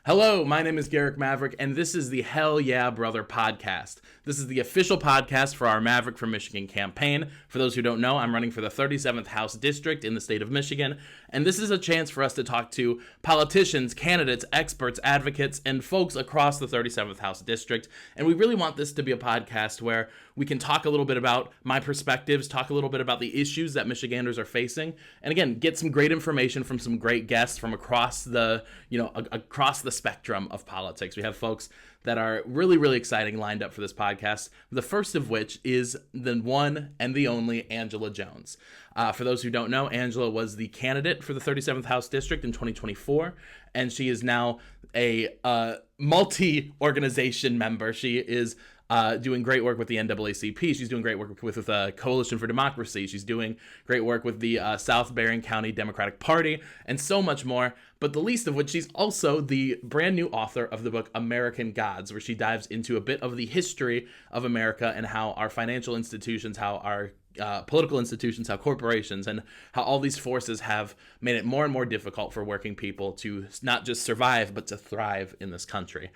Hello, my name is Gerik Maverick, and this is the Hell Yeah Brother podcast. This is the official podcast for our Maverick for Michigan campaign. For those who don't know, I'm running for the 37th House District in the state of Michigan, and this is a chance for us to talk to politicians, candidates, experts, advocates, and folks across the 37th House District. And we really want this to be a podcast where we can talk a little bit about my perspectives, talk a little bit about the issues that Michiganders are facing, and again, get some great information from some great guests from across the spectrum of politics. We have folks that are really, really exciting lined up for this podcast. The first of which is the one and the only Angela Jones. For those who don't know, Angela was the candidate for the 37th House District in 2024, and she is now a multi-organization member. She is doing great work with the NAACP. She's doing great work with Coalition for Democracy. She's doing great work with the South Berrien County Democratic Party, and so much more. But the least of which, she's also the brand new author of the book American Gods, where she dives into a bit of the history of America and how our financial institutions, how our political institutions, how corporations, and how all these forces have made it more and more difficult for working people to not just survive, but to thrive in this country.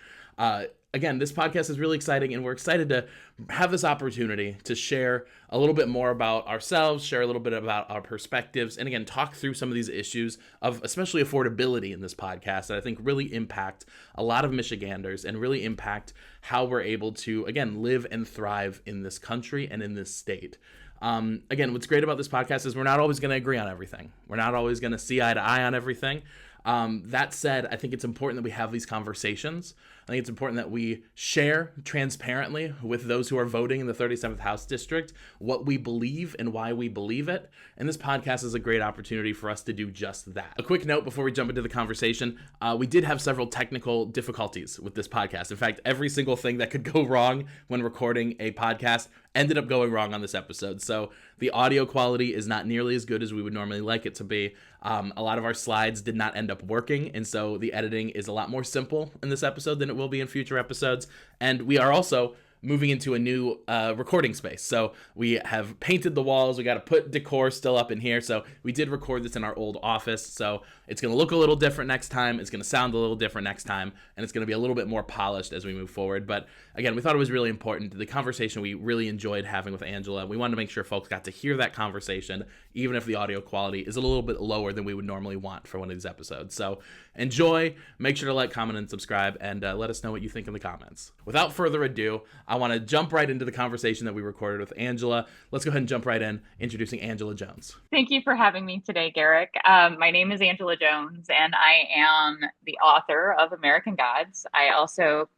Again, this podcast is really exciting, and we're excited to have this opportunity to share a little bit more about ourselves, share a little bit about our perspectives, and again, talk through some of these issues of especially affordability in this podcast that I think really impact a lot of Michiganders and really impact how we're able to, again, live and thrive in this country and in this state. Again, what's great about this podcast is we're not always going to agree on everything. We're not always going to see eye to eye on everything. That said, I think it's important that we have these conversations. I think it's important that we share transparently with those who are voting in the 37th House District what we believe and why we believe it. And this podcast is a great opportunity for us to do just that. A quick note before we jump into the conversation, we did have several technical difficulties with this podcast. In fact, every single thing that could go wrong when recording a podcast ended up going wrong on this episode. So the audio quality is not nearly as good as we would normally like it to be. A lot of our slides did not end up working, and so the editing is a lot more simple in this episode than it will be in future episodes. And we are also moving into a new recording space. So we have painted the walls. We got to put decor still up in here. So we did record this in our old office. So it's going to look a little different next time. It's going to sound a little different next time. And it's going to be a little bit more polished as we move forward. But again, we thought it was really important. The conversation we really enjoyed having with Angela, we wanted to make sure folks got to hear that conversation, even if the audio quality is a little bit lower than we would normally want for one of these episodes. So enjoy, make sure to like, comment, and subscribe, and let us know what you think in the comments. Without further ado, I want to jump right into the conversation that we recorded with Angela. Let's go ahead and jump right in, introducing Angela Jones. Thank you for having me today, Gerik. My name is Angela Jones, and I am the author of American Gods. I also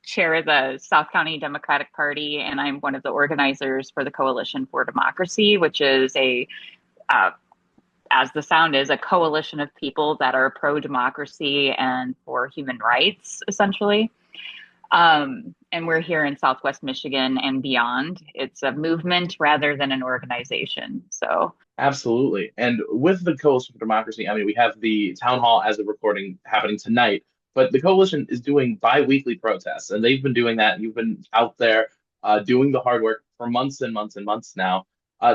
chair the South County Democratic Party, and I'm one of the organizers for the Coalition for Democracy, which is as the sound is, a coalition of people that are pro-democracy and for human rights, essentially. And we're here in Southwest Michigan and beyond. It's a movement rather than an organization. So absolutely. And with the Coalition for Democracy, I mean, we have the town hall as a recording happening tonight, but the coalition is doing bi-weekly protests, and they've been doing that. And you've been out there doing the hard work for months and months and months now.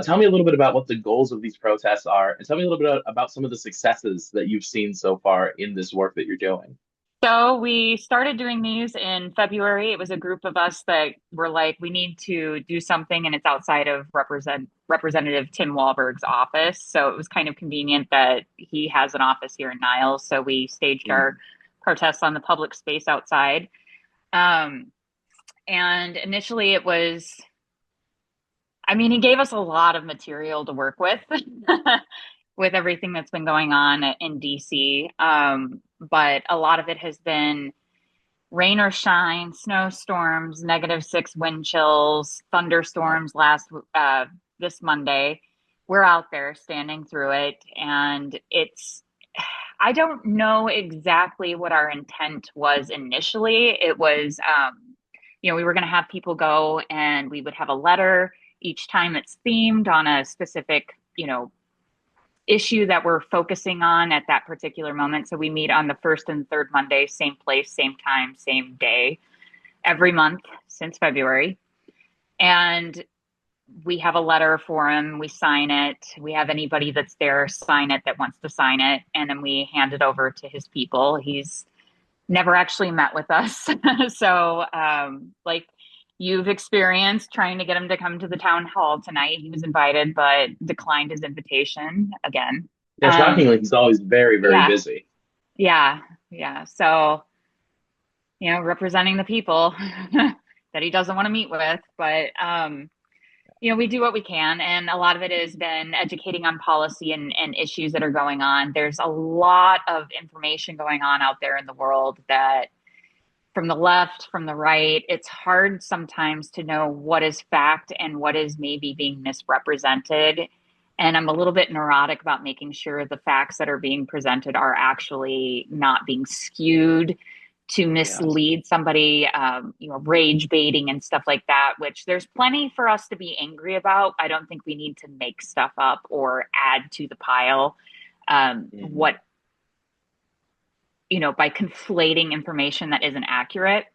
Tell me a little bit about what the goals of these protests are, and tell me a little bit about some of the successes that you've seen so far in this work that you're doing. So we started doing these in February. It was a group of us that were like, we need to do something, and it's outside of Representative Tim Walberg's office. So it was kind of convenient that he has an office here in Niles. So we staged our protests on the public space outside. And initially it was, I mean, he gave us a lot of material to work with, with everything that's been going on in DC. But a lot of it has been rain or shine, snowstorms, -6 wind chills, thunderstorms this Monday. We're out there standing through it. And I don't know exactly what our intent was initially. It was, we were going to have people go, and we would have a letter each time it's themed on a specific, issue that we're focusing on at that particular moment. So we meet on the first and third Monday, same place, same time, same day, every month since February. And we have a letter for him. We sign it. We have anybody that's there sign it that wants to sign it. And then we hand it over to his people. He's never actually met with us. So, like you've experienced trying to get him to come to the town hall tonight. He was invited, but declined his invitation again. Yeah, shockingly, he's always very, very Yeah, busy. yeah, yeah. So, representing the people that he doesn't want to meet with, but we do what we can, and a lot of it has been educating on policy and issues that are going on. There's a lot of information going on out there in the world that from the left, from the right, it's hard sometimes to know what is fact and what is maybe being misrepresented. And I'm a little bit neurotic about making sure the facts that are being presented are actually not being skewed to Yes. mislead somebody, rage baiting and stuff like that, which there's plenty for us to be angry about. I don't think we need to make stuff up or add to the pile. Mhm. By conflating information that isn't accurate.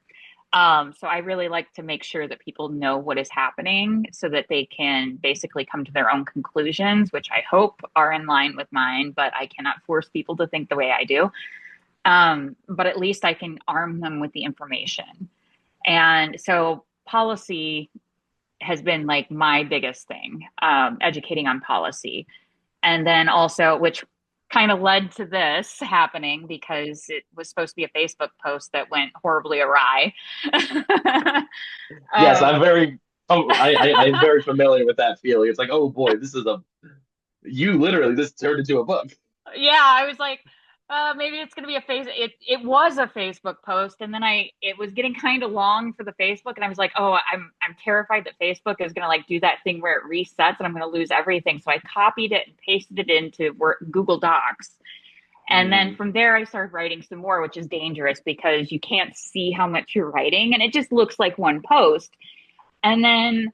So I really like to make sure that people know what is happening so that they can basically come to their own conclusions, which I hope are in line with mine, but I cannot force people to think the way I do. But at least I can arm them with the information. And so policy has been like my biggest thing, educating on policy. And then also, which kind of led to this happening because it was supposed to be a Facebook post that went horribly awry. Yes, um, I'm very familiar with that feeling. It's like, oh boy, you literally this turned into a book. yeah, I was like, maybe it's gonna be it was a Facebook post, and then it was getting kind of long for the Facebook, and I was like, oh, I'm terrified that Facebook is gonna like do that thing where it resets and I'm gonna lose everything. So I copied it and pasted it into Google Docs. And then Mm, from there, I started writing some more, which is dangerous because you can't see how much you're writing and it just looks like one post. And then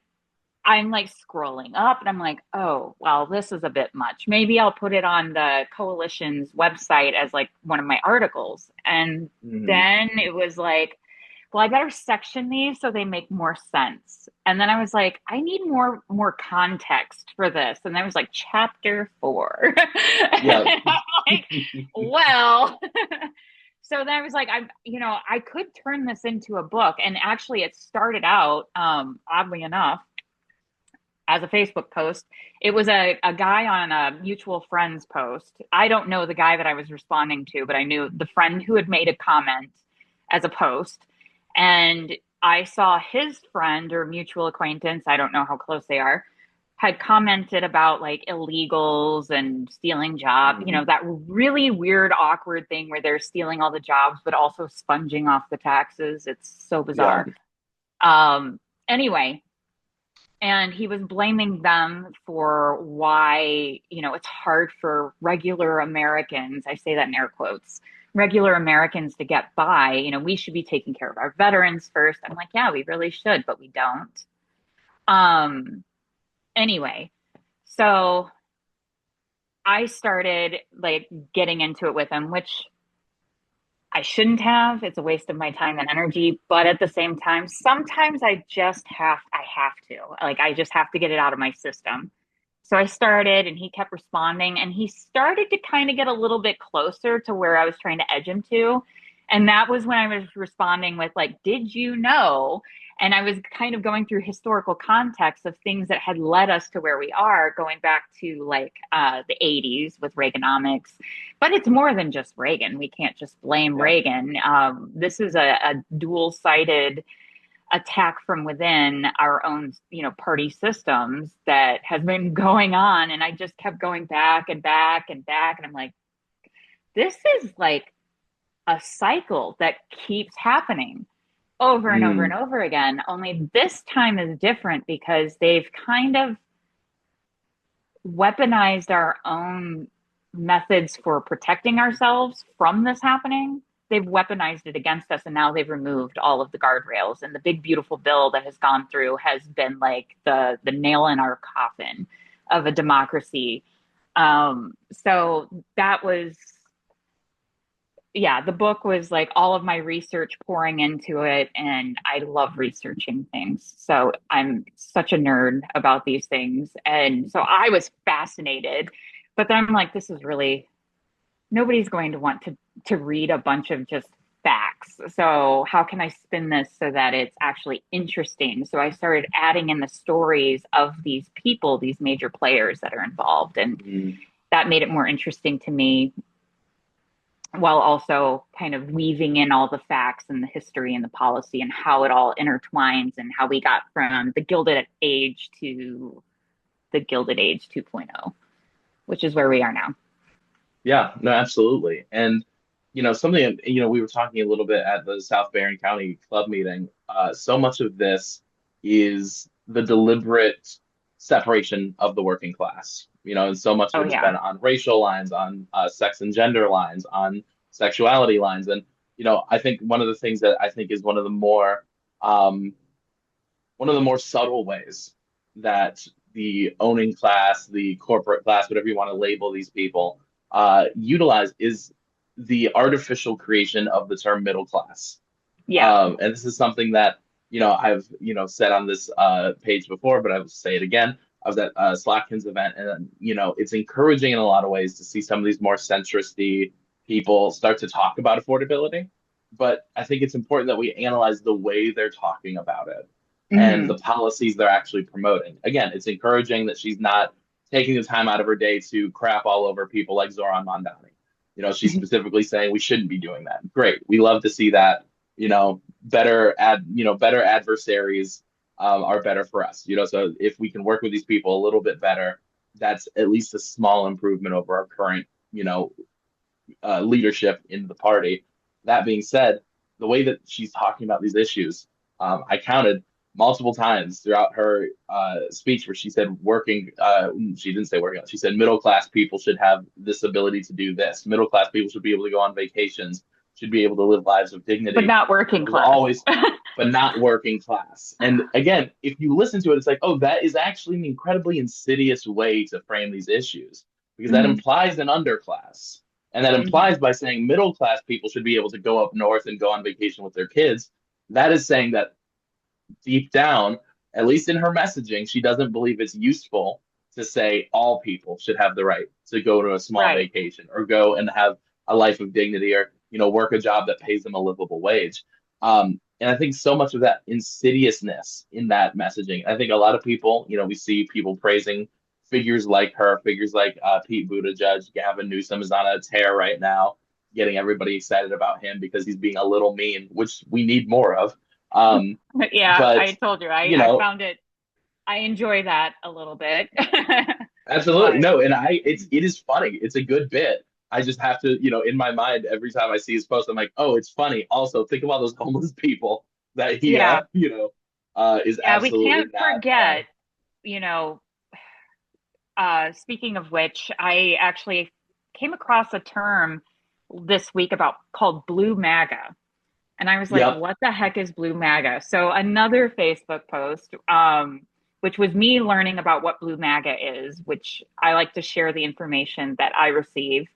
I'm like scrolling up and I'm like, oh, well, this is a bit much. Maybe I'll put it on the coalition's website as like one of my articles. And mm. then it was like, well, I better section these so they make more sense. And then I was like, I need more context for this. And I was like, chapter 4. And Yeah. I'm like, well, so then I was like, I could turn this into a book. And actually it started out, oddly enough, as a Facebook post. It was a guy on a mutual friends post. I don't know the guy that I was responding to, but I knew the friend who had made a comment as a post. And I saw his friend or mutual acquaintance, I don't know how close they are, had commented about like illegals and stealing jobs, Mm, that really weird, awkward thing where they're stealing all the jobs, but also sponging off the taxes. It's so yeah. bizarre. Anyway, and he was blaming them for why it's hard for regular Americans, I say that in air quotes, regular Americans to get by. We should be taking care of our veterans first. I'm like, yeah, we really should, but we don't. um anyway, so I started like getting into it with him, which I shouldn't have. It's a waste of my time and energy. But at the same time, sometimes I have to. Like, I just have to get it out of my system. So I started, and he kept responding, and he started to kind of get a little bit closer to where I was trying to edge him to. And that was when I was responding with, like, did you know? And I was kind of going through historical context of things that had led us to where we are, going back to like the 80s with Reaganomics. But it's more than just Reagan. We can't just blame Yeah. Reagan. This is a dual sided attack from within our own, party systems that has been going on. And I just kept going back and back and back. And I'm like, this is like a cycle that keeps happening over and over and Mm, over again. Only this time is different because they've kind of weaponized our own methods for protecting ourselves from this happening. They've weaponized it against us, and now they've removed all of the guardrails. And the big beautiful bill that has gone through has been like the nail in our coffin of a democracy. So that was, yeah, the book was like all of my research pouring into it, and I love researching things. So I'm such a nerd about these things. And so I was fascinated, but then I'm like, this is really, nobody's going to want to read a bunch of just facts. So how can I spin this so that it's actually interesting? So I started adding in the stories of these people, these major players that are involved. And Mm. that made it more interesting to me, while also kind of weaving in all the facts and the history and the policy and how it all intertwines and how we got from the Gilded Age to the Gilded Age 2.0, which is where we are now. Yeah, no, absolutely. And, something, we were talking a little bit at the South Barron County Club meeting. So much of this is the deliberate separation of the working class, and so much of Oh it has yeah. been on racial lines, on sex and gender lines, on sexuality lines. And, I think one of the things that I think is um, one of the more subtle ways that the owning class, the corporate class, whatever you want to label these people, utilize is the artificial creation of the term middle class. Yeah. And this is something that, I've, said on this page before, but I will say it again. I was at Slotkin's event, and, it's encouraging in a lot of ways to see some of these more centristy people start to talk about affordability. But I think it's important that we analyze the way they're talking about it and Mm-hmm. the policies they're actually promoting. Again, it's encouraging that she's not taking the time out of her day to crap all over people like Zoran Mondani. She's specifically saying we shouldn't be doing that. Great. We love to see that, better adversaries are better for us. So if we can work with these people a little bit better, that's at least a small improvement over our current, leadership in the party. That being said, the way that she's talking about these issues, I counted multiple times throughout her speech where she said she didn't say working, she said middle class people should have this ability to do this. Middle class people should be able to go on vacations, should be able to live lives of But dignity. not working It was class. always, but not working class. And again, if you listen to it, it's like, oh, that is actually an incredibly insidious way to frame these issues because that Mm-hmm. implies an underclass. And that Mm-hmm. implies by saying middle class people should be able to go up north and go on vacation with their kids. That is saying that deep down, at least in her messaging, she doesn't believe it's useful to say all people should have the right to go to a small Right. vacation or go and have a life of dignity or, work a job that pays them a livable wage. And I think so much of that insidiousness in that messaging, I think a lot of people, we see people praising figures like her, figures like Pete Buttigieg, Gavin Newsom is on a tear right now, getting everybody excited about him because he's being a little mean, which we need more of. Um, Yeah, but I told you, you I know, found it, I enjoy that a little bit. absolutely But no, and it is funny. It's a good bit. I just have to, in my mind, every time I see his post, I'm like, oh, it's funny. Also, think of all those homeless people that he, yeah, is yeah, we absolutely can't not. forget, you know, speaking of which, I actually came across a term this week about called Blue MAGA. And I was like, Yep. what the heck is Blue MAGA? So another Facebook post, which was me learning about what Blue MAGA is, which I like to share the information that I receive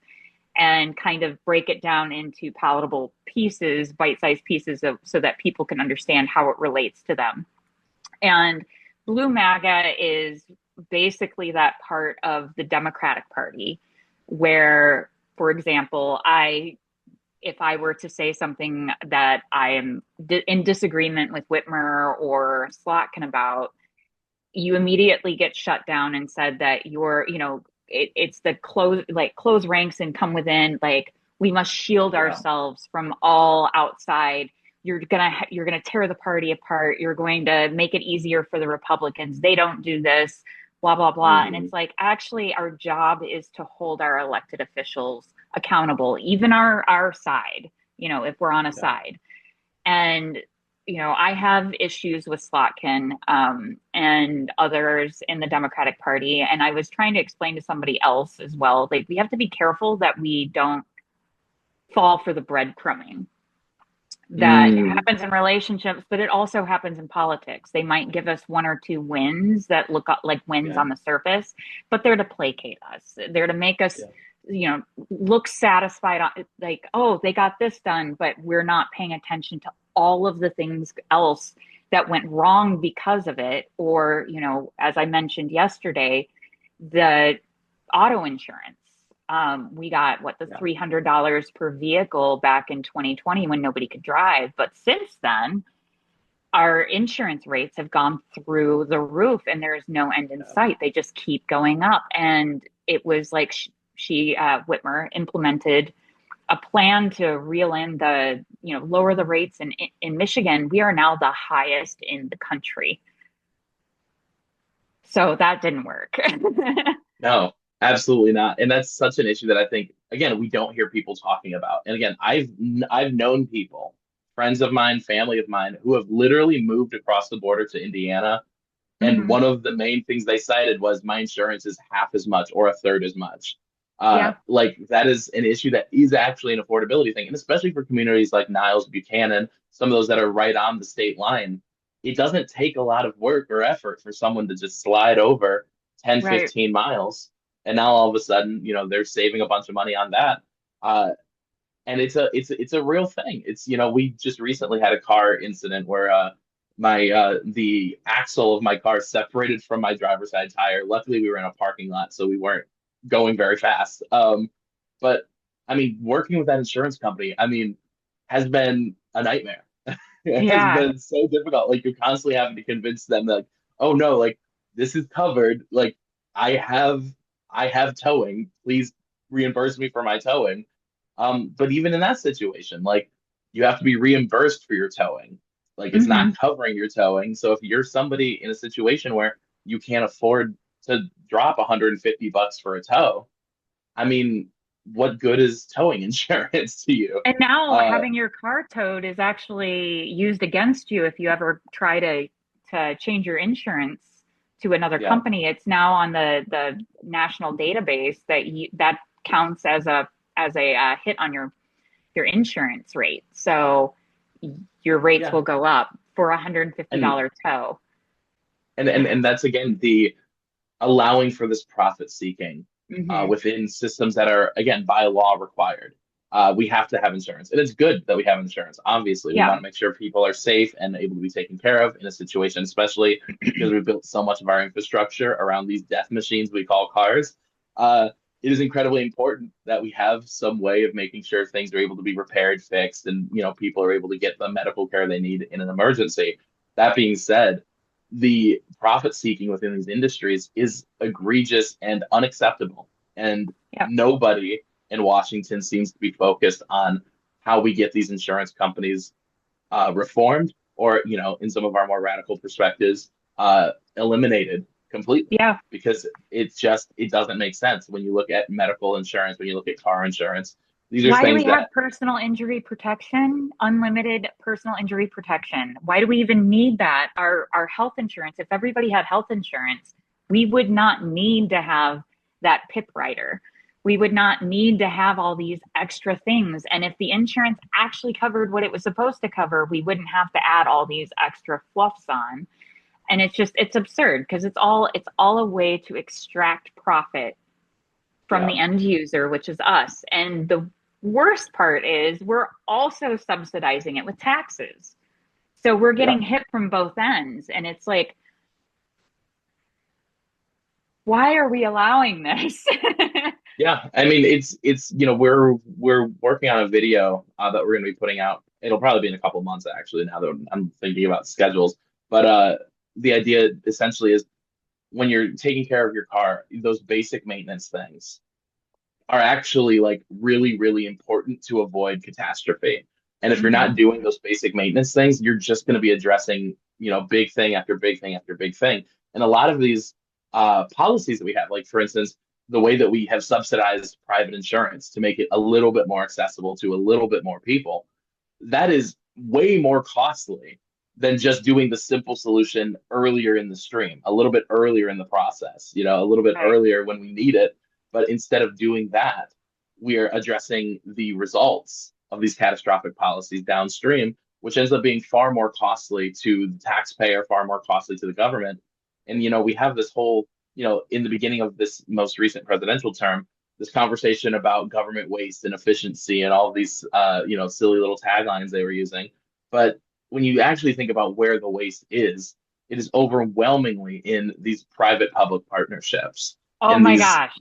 and kind of break it down into palatable pieces, bite-sized pieces of so that people can understand how it relates to them. And Blue MAGA is basically that part of the Democratic Party where, for example, if I were to say something that I am in disagreement with Whitmer or Slotkin about, you immediately get shut down and said that it's the close ranks and come within. Like we must shield Yeah. ourselves from all outside. You're gonna tear the party apart. You're going to make it easier for the Republicans. They don't do this. Blah blah blah. And Hmm. it's like actually our job is to hold our elected officials accountable, even our side. If we're on a Yeah. side. And I have issues with Slotkin and others in the Democratic Party. And I was trying to explain to somebody else as well, like we have to be careful that we don't fall for the breadcrumbing that Mm. happens in relationships, but it also happens in politics. They might give us one or two wins that look like wins Yeah. on the surface, but they're to placate us. They're to make us, Yeah. look satisfied on like, oh, they got this done, but we're not paying attention to all of the things else that went wrong because of it. Or, as I mentioned yesterday, the auto insurance. We got what, the Yeah. $300 per vehicle back in 2020 when nobody could drive. But since then, our insurance rates have gone through the roof and there is no end in Yeah. sight. They just keep going up. And it was like Whitmer implemented a plan to reel in lower the rates in Michigan. We are now the highest in the country. So that didn't work. No, absolutely not. And that's such an issue that I think, again, we don't hear people talking about. And again, I've known people, friends of mine, family of mine, who have literally moved across the border to Indiana. And Hmm. one of the main things they cited was my insurance is half as much or a third as much. Yeah. Like that is an issue that is actually an affordability thing. And especially for communities like Niles, Buchanan, some of those that are right on the state line, it doesn't take a lot of work or effort for someone to just slide over 10, Right. 15 miles. And now all of a sudden, they're saving a bunch of money on that. Uh, and it's a real thing. We just recently had a car incident where my the axle of my car separated from my driver's side tire. Luckily, we were in a parking lot, so we weren't going very fast. But I mean, working with that insurance company, I mean, has been a nightmare. It has Yeah. been so difficult. Like you're constantly having to convince them that, like, oh no, like this is covered. Like I have I have towing. Please reimburse me for my towing. But even in that situation, like you have to be reimbursed for your towing. Like it's Hmm. not covering your towing. So if you're somebody in a situation where you can't afford to drop $150 for a tow, I mean, what good is towing insurance to you? And now Uh, having your car towed is actually used against you if you ever try to change your insurance to another yeah, company. It's now on the national database that counts as a hit on your insurance rate. So your rates yeah, will go up for a and $150 tow. and that's again the allowing for this profit seeking Hmm. within systems that are, again, by law required. We have to have insurance. And it's good that we have insurance. Obviously, we Yeah. want to make sure people are safe and able to be taken care of in a situation, especially because we built so much of our infrastructure around these death machines we call cars. It is incredibly important that we have some way of making sure things are able to be repaired, fixed, and people are able to get the medical care they need in an emergency. That being said, the profit seeking within these industries is egregious and unacceptable. And Yeah. nobody in Washington seems to be focused on how we get these insurance companies reformed or, in some of our more radical perspectives, eliminated completely. Yeah. Because it doesn't make sense when you look at medical insurance, when you look at car insurance. These are Why do we things have that, personal injury protection, unlimited personal injury protection? Why do we even need that? Our health insurance, if everybody had health insurance, we would not need to have that PIP rider. We would not need to have all these extra things. And if the insurance actually covered what it was supposed to cover, we wouldn't have to add all these extra fluffs on. And it's absurd because it's all a way to extract profit from yeah, the end user, which is us. And the worst part is we're also subsidizing it with taxes. So we're yeah. getting hit from both ends. And it's like, why are we allowing this? Yeah, I mean it's we're working on a video that we're going to be putting out. It'll probably be in a couple months actually. Now that I'm thinking about schedules, but the idea essentially is when you're taking care of your car, those basic maintenance things are actually like really, really important to avoid catastrophe. And if you're Hmm. not doing those basic maintenance things, you're just going to be addressing, big thing after big thing after big thing. And a lot of these policies that we have, like for instance, the way that we have subsidized private insurance to make it a little bit more accessible to a little bit more people, that is way more costly than just doing the simple solution earlier in the stream, a little bit earlier in the process, a little bit Right. earlier when we need it. But instead of doing that, we are addressing the results of these catastrophic policies downstream, which ends up being far more costly to the taxpayer, far more costly to the government. And, we have this whole, in the beginning of this most recent presidential term, this conversation about government waste and efficiency and all of these, silly little taglines they were using. But when you actually think about where the waste is, it is overwhelmingly in these private public partnerships Oh and my these gosh.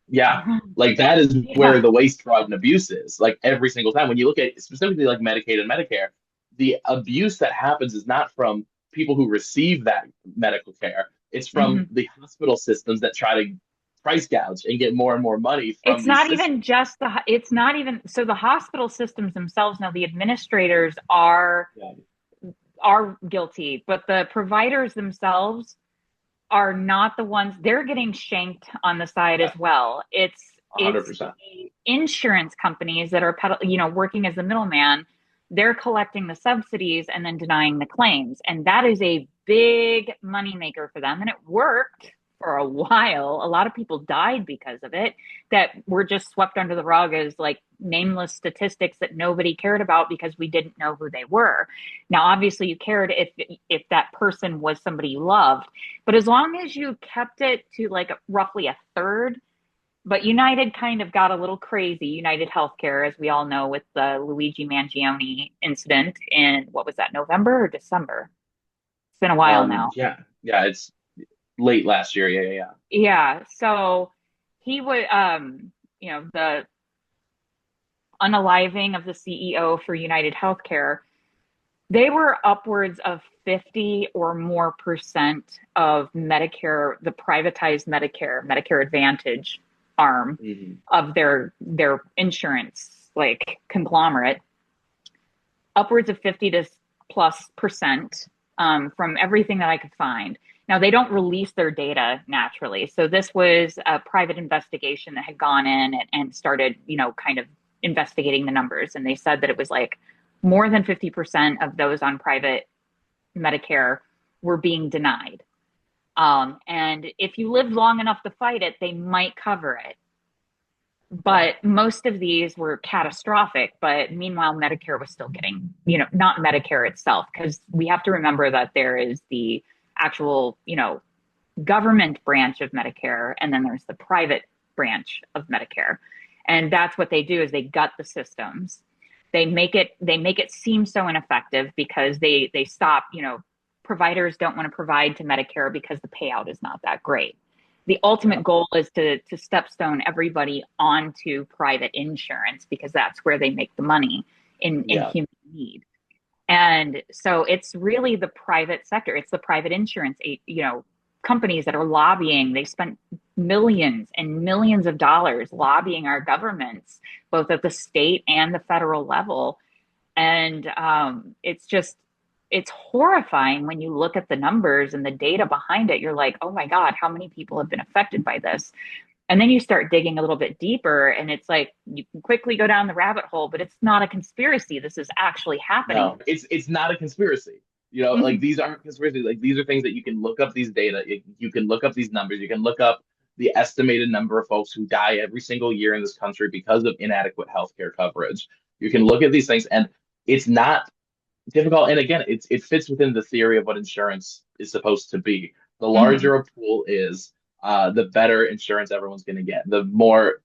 Yeah, like that is where Yeah. the waste, fraud, and abuse is. Like every single time when you look at specifically like Medicaid and Medicare, the abuse that happens is not from people who receive that medical care. It's from Mhm. the hospital systems that try to price gouge and get more and more money from It's these not systems. even just it's not even, so the hospital systems themselves know the administrators are guilty, but the providers themselves are not the ones. They're getting shanked on the side Yeah, as well. It's 100%. the insurance companies that are working as the middleman. They're collecting the subsidies and then denying the claims, and that is a big moneymaker for them, and it worked for a while. A lot of people died because of it that were just swept under the rug as like nameless statistics that nobody cared about because we didn't know who they were. Now obviously you cared if that person was somebody you loved, but as long as you kept it to like roughly a third. But United kind of got a little crazy. United Healthcare, as we all know, with the Luigi Mangione incident in, what was that, November or December? It's been a while now. Yeah, it's late last year. Yeah, yeah, yeah. Yeah. So he would, the unaliving of the CEO for United Healthcare, they were upwards of 50 or more percent of Medicare, the privatized Medicare Advantage arm Hmm. of their insurance like conglomerate, upwards of 50 to plus percent, from everything that I could find. Now they don't release their data naturally, so this was a private investigation that had gone in and started, kind of investigating the numbers, and they said that it was like more than 50% of those on private Medicare were being denied. And if you lived long enough to fight it, they might cover it. Yeah, But most of these were catastrophic. But meanwhile, Medicare was still getting, not Medicare itself, because we have to remember that there is the actual, government branch of Medicare, and then there's the private branch of Medicare. And that's what they do is they gut the systems. They make it seem so ineffective because they stop, providers don't want to provide to Medicare because the payout is not that great. The yeah, ultimate goal is to stepstone everybody onto private insurance because that's where they make the money in yeah. human need. And so it's really the private sector, it's the private insurance, companies that are lobbying. They spent millions and millions of dollars lobbying our governments, both at the state and the federal level. And it's horrifying when you look at the numbers and the data behind it. You're like, oh my God, how many people have been affected by this? And then you start digging a little bit deeper, and it's like you can quickly go down the rabbit hole, but it's not a conspiracy. This is actually happening. No, it's not a conspiracy. Like Mhm. these aren't conspiracies. Like these are things that you can look up these data. You can look up these numbers. You can look up the estimated number of folks who die every single year in this country because of inadequate healthcare coverage. You can look at these things, and it's not difficult. And again, it fits within the theory of what insurance is supposed to be. The Mhm. larger a pool is, the better insurance everyone's going to get. The more,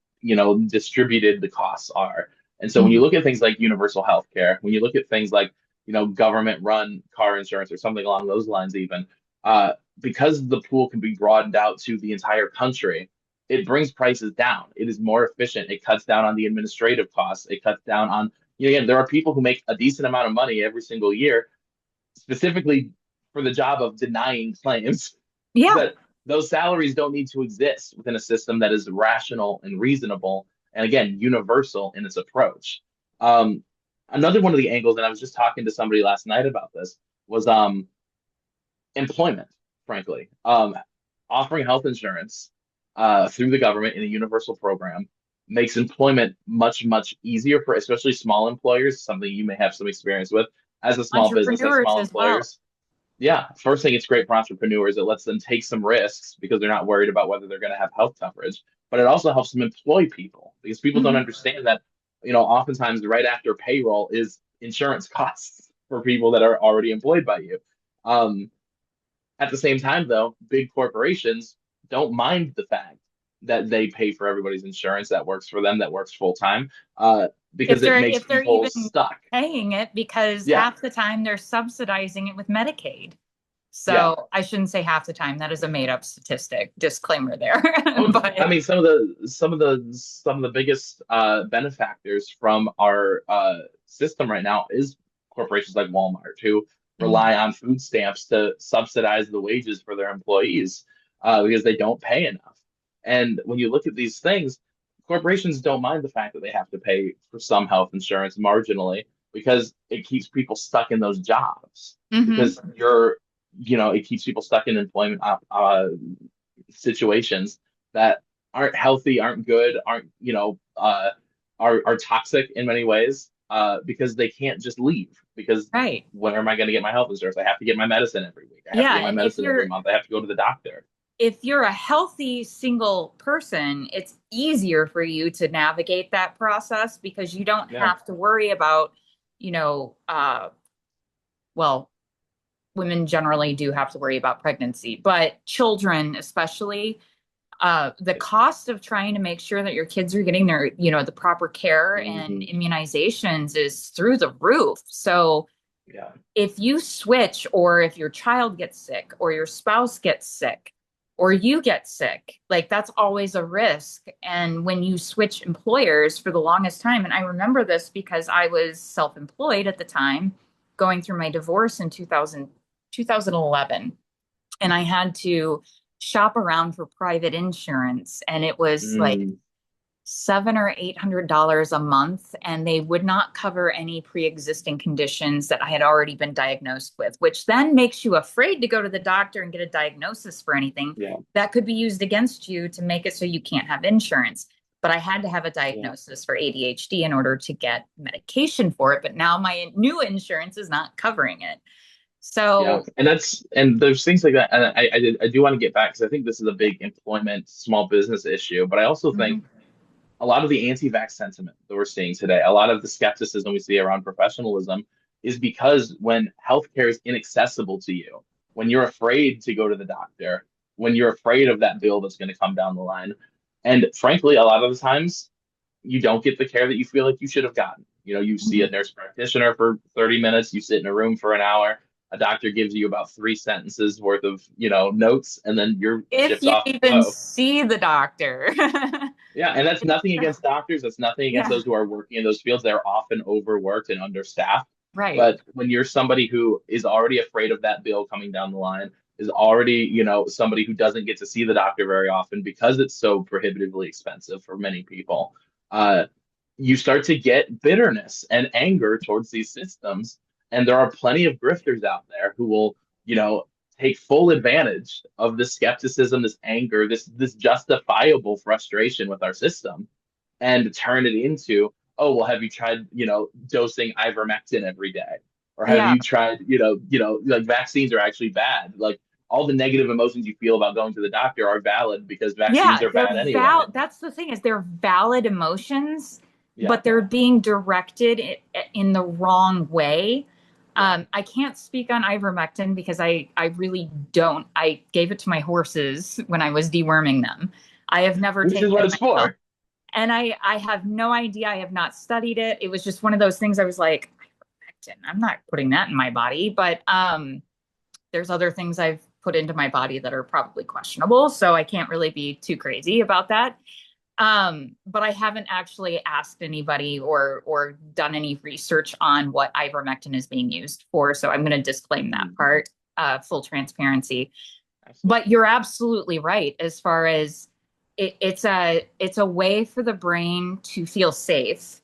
distributed the costs are. And so when you Mhm. look at things like universal health care, when you look at things like, government run car insurance or something along those lines, even, because the pool can be broadened out to the entire country, it brings prices down. It is more efficient. It cuts down on the administrative costs. It cuts down on, again, there are people who make a decent amount of money every single year, specifically for the job of denying claims. Yeah. But those salaries don't need to exist within a system that is rational and reasonable, and again, universal in its approach. Um, Another one of the angles, and I was just talking to somebody last night about this, was employment, frankly. Offering health insurance through the government in a universal program makes employment much, much easier for especially small employers, something you may have some experience with as a small business, as Entrepreneurs small as well. employers. Yeah, first thing, it's great for entrepreneurs. It lets them take some risks because they're not worried about whether they're going to have health coverage. But it also helps them employ people because people don't Mhm. understand that, oftentimes right after payroll is insurance costs for people that are already employed by you. Um, at the same time, though, big corporations don't mind the fact that they pay for everybody's insurance that works for them, that works full time, because If it they're makes if they're people even stuck. paying it, because Yeah, half the time they're subsidizing it with Medicaid. Yeah. So I shouldn't say half the time. That is a made up statistic. Disclaimer there. Oh, I But mean, some of the biggest benefactors from our system right now is corporations like Walmart, who mhm, rely on food stamps to subsidize the wages for their employees because they don't pay enough. And when you look at these things, corporations don't mind the fact that they have to pay for some health insurance marginally because it keeps people stuck in those jobs. mhm, Because it keeps people stuck in employment situations that aren't healthy, aren't good, aren't are toxic in many ways because they can't just leave. Because right. when am I going to get my health insurance? I have to get my medicine every week. I have to Yeah, get my and medicine every month. I have to go to the doctor. if you're a healthy single person, it's easier for you to navigate that process because you don't Yeah. have to worry about, you know, well, women generally do have to worry about pregnancy, but children especially, the cost of trying to make sure that your kids are getting their, the proper care and Hmm. immunizations is through the roof. So Yeah. if you switch, or if your child gets sick, or your spouse gets sick, or you get sick, like that's always a risk. And when you switch employers for the longest time, and I remember this because I was self-employed at the time, going through my divorce in 2011, and I had to shop around for private insurance, and it was like Mm, $700 or $800 a month, and they would not cover any pre-existing conditions that I had already been diagnosed with, which then makes you afraid to go to the doctor and get a diagnosis for anything yeah. that could be used against you to make it so you can't have insurance. But I had to have a Yeah. diagnosis for ADHD in order to get medication for it. But now my new insurance is not covering it. Yeah, So, and there's things like that, and I do want to get back because I think this is a yeah. big employment small business issue, but I also think Mhm. a lot of the anti-vax sentiment that we're seeing today, a lot of the skepticism we see around professionalism is because when healthcare is inaccessible to you, when you're afraid to go to the doctor, when you're afraid of that bill that's going to come down the line, and frankly, a lot of the times you don't get the care that you feel like you should have gotten. You see a Mhm. nurse practitioner for 30 minutes, you sit in a room for an hour, a doctor gives you about 3 sentences worth of, notes, and then you're If shipped you off to even go. see the doctor. Yeah, and that's nothing against doctors. That's nothing against Yeah, those who are working in those fields. They're often overworked and understaffed. right. But when you're somebody who is already afraid of that bill coming down the line, is already, somebody who doesn't get to see the doctor very often because it's so prohibitively expensive for many people, uh, you start to get bitterness and anger towards these systems. And there are plenty of grifters out there who will, you know, take full advantage of this skepticism, this anger, this justifiable frustration with our system and turn it into, oh, well, have you tried, dosing ivermectin every day? Or have Yeah. you tried, like vaccines are actually bad. Like all the negative emotions you feel about going to the doctor are valid because vaccines Yeah, are bad anyway. that's the thing, is they're valid emotions, Yeah, but they're being directed in the wrong way. yeah. I can't speak on ivermectin because I really don't. I gave it to my horses when I was deworming them. I have never Which is taken what it it's myself. for. And I have no idea. I have not studied it. It was just one of those things I was like, ivermectin, I'm not putting that in my body. But there's other things I've put into my body that are probably questionable. So I can't really be too crazy about that. But I haven't actually asked anybody or done any research on what ivermectin is being used for. So I'm going to disclaim that Mhm. part, full transparency. But Absolutely. you're absolutely right as far as it's a way for the brain to feel safe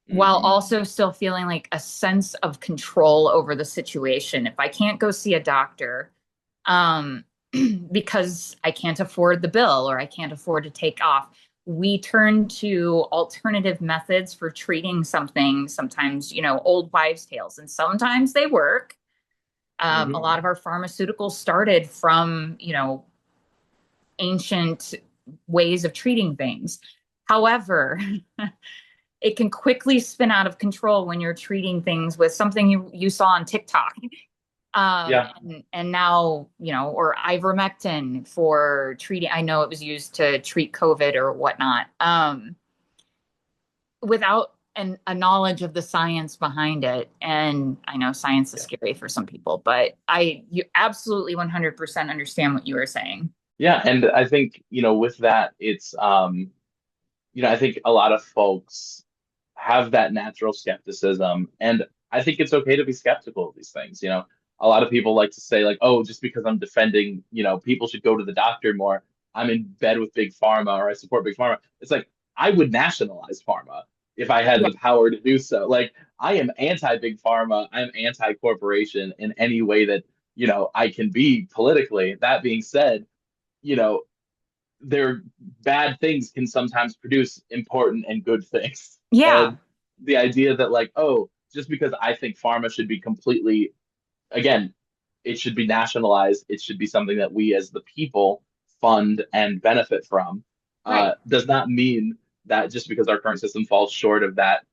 while Hmm. also still feeling like a sense of control over the situation. If I can't go see a doctor, um, because I can't afford the bill or I can't afford to take off, we turn to alternative methods for treating something, sometimes, old wives' tales, and sometimes they work. A Hmm. lot of our pharmaceuticals started from, ancient ways of treating things. However, it can quickly spin out of control when you're treating things with something you saw on TikTok. Yeah. And now, or ivermectin for treating, I know it was used to treat COVID or whatnot. Without and a knowledge of the science behind it. And I know science is scary for some people, but you absolutely 100% understand what you were saying. Yeah, and I think, with that, it's I think a lot of folks have that natural skepticism, and I think it's okay to be skeptical of these things. A lot of people like to say like, oh, just because I'm defending, people should go to the doctor more, I'm in bed with big pharma or I support big pharma. It's like I would nationalize pharma if I had Yeah. the power to do so. Like I am anti big pharma, I'm anti corporation in any way that, I can be politically. That being said, you know, their bad things can sometimes produce important and good things. Yeah. And the idea that like, oh, just because I think pharma should be completely, again, it should be nationalized, it should be something that we as the people fund and benefit from, Right. does not mean that just because our current system falls short of that,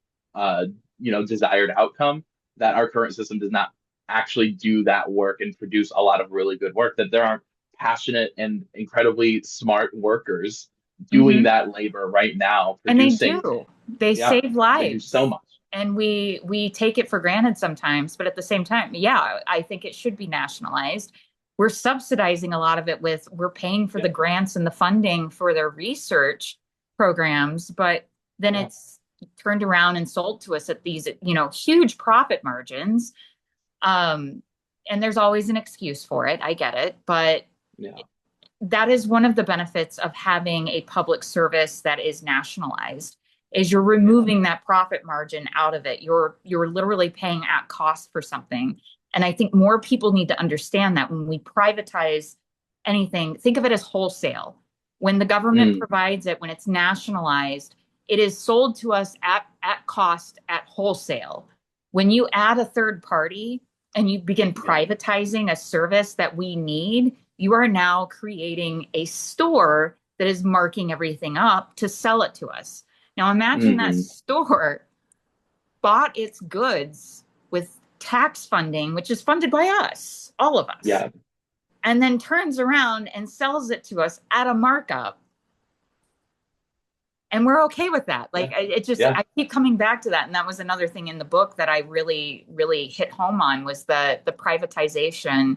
desired outcome, that our current system does not actually do that work and produce a lot of really good work, that there aren't passionate and incredibly smart workers doing Hmm. that labor right now, And they producing. do. They Yeah, save they do so lives. much. And we take it for granted sometimes, but at the same time, yeah, I think it should be nationalized. We're subsidizing a lot of it we're paying for Yeah, the grants and the funding for their research programs, but then yeah, it's turned around and sold to us at these, huge profit margins. Um, and there's always an excuse for it. I get it, but yeah. that is one of the benefits of having a public service that is nationalized is you're Yeah. removing that profit margin out of it. You're literally paying at cost for something. And I think more people need to understand that when we privatize anything, think of it as wholesale. When the government Mm, provides it, when it's nationalized, it is sold to us at cost at wholesale. When you add a third party and you begin yeah. privatizing a service that we need, you are now creating a store that is marking everything up to sell it to us. Now imagine that Hmm. store bought its goods with tax funding, which is funded by us, all of us, Yeah. and then turns around and sells it to us at a markup. And we're okay with that. Yeah. Like it just, Yeah. I keep coming back to that. And that was another thing in the book that I really, really hit home on was the privatization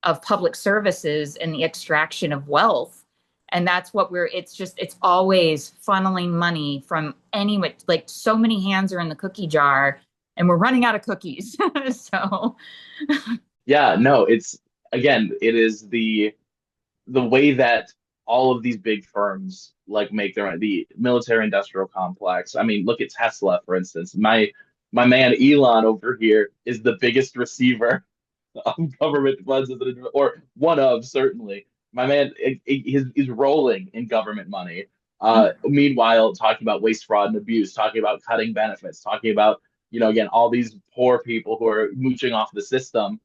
of public services and the extraction of wealth. And that's what it's always funneling money from anywhere. Like so many hands are in the cookie jar and we're running out of cookies. So, Yeah. No, it is the way that all of these big firms like make their the military industrial complex. I mean, look at Tesla, for instance. My man Elon over here is the biggest receiver of government funds or one of certainly. My man is rolling in government money. Meanwhile, talking about waste, fraud, and abuse, talking about cutting benefits, talking about, again, all these poor people who are mooching off the system,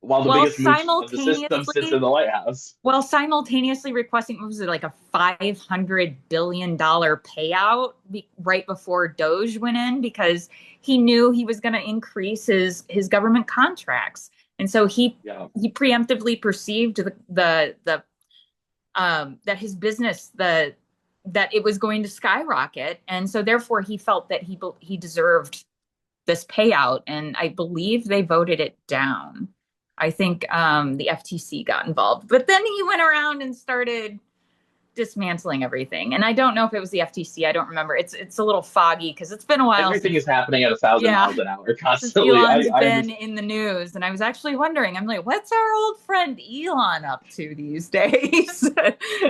while the well, biggest mooch of the system sits in simultaneously, the White House. Well, simultaneously requesting, what was it, like a $500 billion payout right before Doge went in because he knew he was going to increase his government contracts. And so Yeah. he preemptively perceived the that his business that it was going to skyrocket. And so therefore he felt that he deserved this payout. And I believe they voted it down. I think the FTC got involved, but then he went around and started dismantling everything. And I don't know if it was the FTC. I don't remember. It's a little foggy because it's been a while Everything since is happening at 1,000 yeah miles an hour since constantly. Elon's I been understand. in the news. And I was actually wondering. I'm like, what's our old friend Elon up to these days?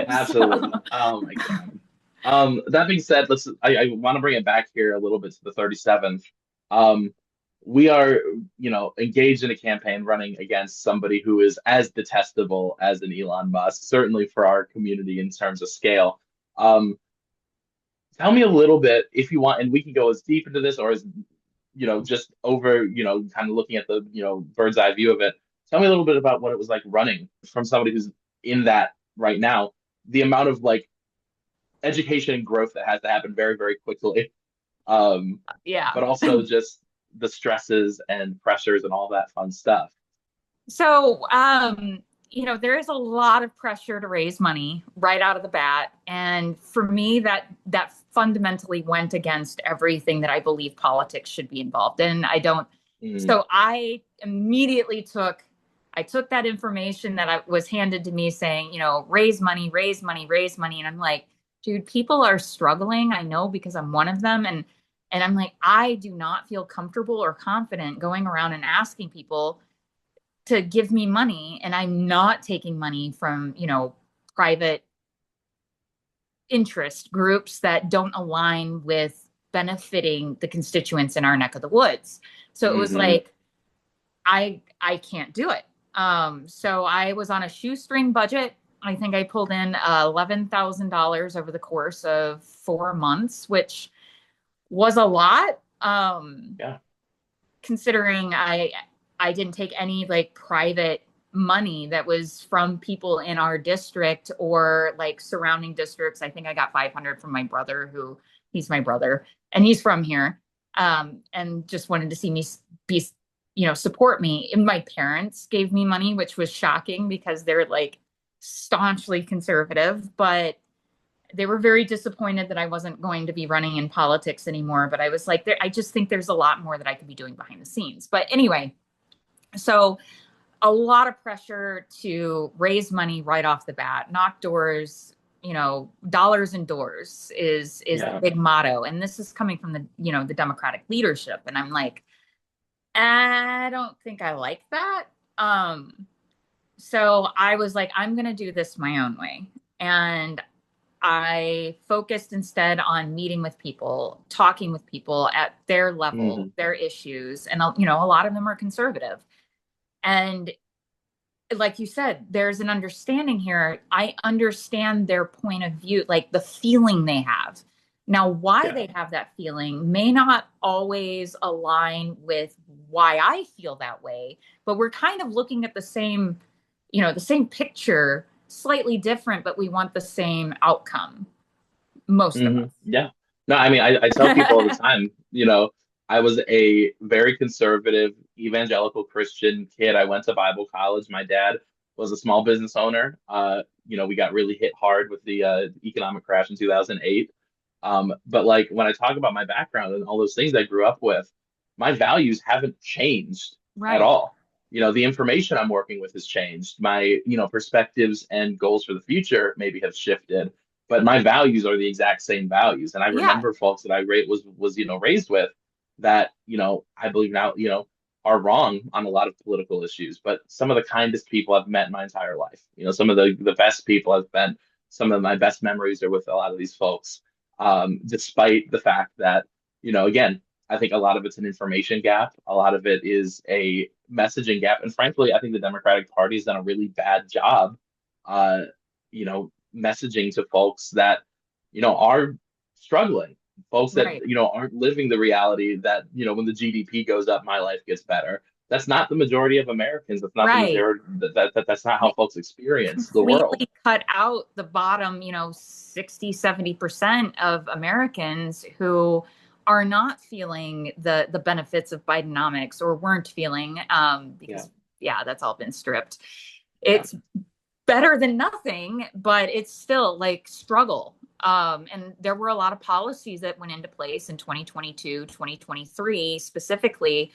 Absolutely. So, Oh my God. That being said, I want to bring it back here a little bit to the 37th. Um, we are, engaged in a campaign running against somebody who is as detestable as an Elon Musk, certainly for our community in terms of scale. Um, Tell me a little bit if you want, and we can go as deep into this or as, just over, kind of looking at the, bird's eye view of it. Tell me a little bit about what it was like running from somebody who's in that right now, the amount of like education and growth that has to happen very, very quickly. Um, yeah. but also just the stresses and pressures and all that fun stuff. So, there is a lot of pressure to raise money right out of the bat. And for me, that fundamentally went against everything that I believe politics should be involved in. I don't, Mm, so I immediately I took that information that was handed to me saying, raise money, raise money, raise money. And I'm like, dude, people are struggling. I know because I'm one of them. And I'm like, I do not feel comfortable or confident going around and asking people to give me money. And I'm not taking money from, private interest groups that don't align with benefiting the constituents in our neck of the woods. So it was hmm like, I can't do it. So I was on a shoestring budget. I think I pulled in $11,000 over the course of 4 months, which was a lot. Yeah. Considering I didn't take any like private money that was from people in our district or like surrounding districts. I think I got 500 from my brother, who he's my brother and he's from here. And just wanted to see me be, support me. And my parents gave me money, which was shocking because they're like staunchly conservative, but they were very disappointed that I wasn't going to be running in politics anymore. But I was like, I just think there's a lot more that I could be doing behind the scenes. But anyway, so a lot of pressure to raise money right off the bat, knock doors, dollars and doors is the Yeah. big motto. And this is coming from the Democratic leadership. And I'm like, I don't think I like that. So I was like, I'm going to do this my own way. And I focused instead on meeting with people, talking with people at their level, hmm their issues. And, a lot of them are conservative. And like you said, there's an understanding here. I understand their point of view, like the feeling they have. Now, why Yeah. they have that feeling may not always align with why I feel that way, but we're kind of looking at the same picture, slightly different, but we want the same outcome, most of Yeah. No, I mean, I tell people all the us. time, I was a very conservative evangelical Christian kid. I went to Bible college. My dad was a small business owner. We got really hit hard with the economic crash in 2008. But like when I talk about my background and all those things I grew up with, my values haven't changed at Right, all. The information I'm working with has changed. My, perspectives and goals for the future maybe have shifted, but my values are the exact same values. And I yeah, remember folks that I was raised with that, I believe now, are wrong on a lot of political issues, but some of the kindest people I've met in my entire life. Some of the best people I've been, some of my best memories are with a lot of these folks. Despite the fact that, again, I think a lot of it's an information gap. A lot of it is a messaging gap. And frankly, I think the Democratic Party has done a really bad job, uh, messaging to folks that, are struggling, folks that, right, aren't living the reality that, when the GDP goes up, my life gets better. That's not the majority of Americans. That's not the right. majority. That's not how folks experience the world. Completely cut out the bottom, 60, 70% of Americans who are not feeling the benefits of Bidenomics or weren't feeling, Yeah. because yeah, that's all been stripped. Yeah. It's better than nothing, but it's still like struggle. And there were a lot of policies that went into place in 2022, 2023, specifically